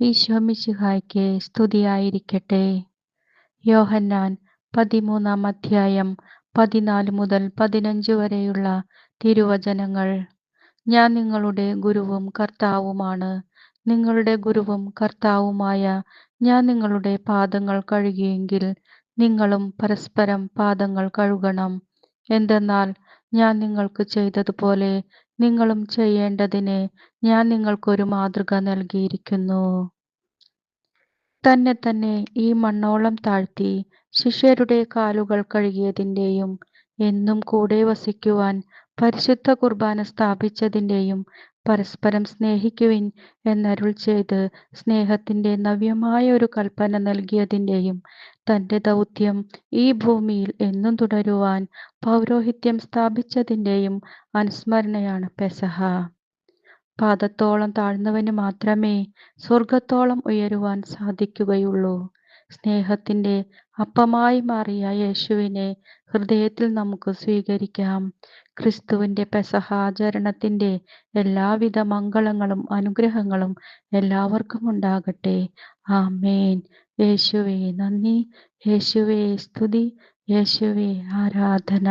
ഈശോ മിശിഹായ്ക്ക് സ്തുതിയായിരിക്കട്ടെ. യോഹന്നാൻ 13-ാം അധ്യായം 14 മുതൽ 15 വരെയുള്ള തിരുവചനങ്ങൾ. ഞാൻ നിങ്ങളുടെ ഗുരുവും കർത്താവുമാണ്. നിങ്ങളുടെ ഗുരുവും കർത്താവുമായ ഞാൻ നിങ്ങളുടെ പാദങ്ങൾ കഴുകിയെങ്കിൽ നിങ്ങളും പരസ്പരം പാദങ്ങൾ കഴുകണം. എന്തെന്നാൽ ഞാൻ നിങ്ങൾക്ക് ചെയ്തതുപോലെ നിങ്ങളും ചെയ്യേണ്ടതിന് ഞാൻ നിങ്ങൾക്കൊരു മാതൃക നൽകിയിരിക്കുന്നു. തന്നെ തന്നെ ഈ മണ്ണോളം താഴ്ത്തി ശിഷ്യരുടെ കാലുകൾ കഴുകിയതിൻ്റെയും എന്നും കൂടെ വസിക്കുവാൻ പരിശുദ്ധ കുർബാന സ്ഥാപിച്ചതിൻ്റെയും പരസ്പരം സ്നേഹിക്കുവിൻ എന്നരുൾ ചെയ്ത് സ്നേഹത്തിൻ്റെ നവ്യമായ ഒരു കൽപ്പന നൽകിയതിൻ്റെയും തൻ്റെ ദൗത്യം ഈ ഭൂമിയിൽ എന്നും തുടരുവാൻ പൗരോഹിത്യം സ്ഥാപിച്ചതിൻ്റെയും അനുസ്മരണയാണ് പെസഹ. പാദത്തോളം താഴ്ന്നവന് മാത്രമേ സ്വർഗത്തോളം ഉയരുവാൻ സാധിക്കുകയുള്ളൂ. സ്നേഹത്തിൻ്റെ അപ്പമായി മാറിയ യേശുവിനെ ഹൃദയത്തിൽ നമുക്ക് സ്വീകരിക്കാം. ക്രിസ്തുവിൻ്റെ പെസഹ ആചരണത്തിൻ്റെ എല്ലാവിധ മംഗളങ്ങളും അനുഗ്രഹങ്ങളും എല്ലാവർക്കും ഉണ്ടാകട്ടെ. ആമേൻ. യേശുവേ നന്ദി, യേശുവേ സ്തുതി, യേശുവേ ആരാധന.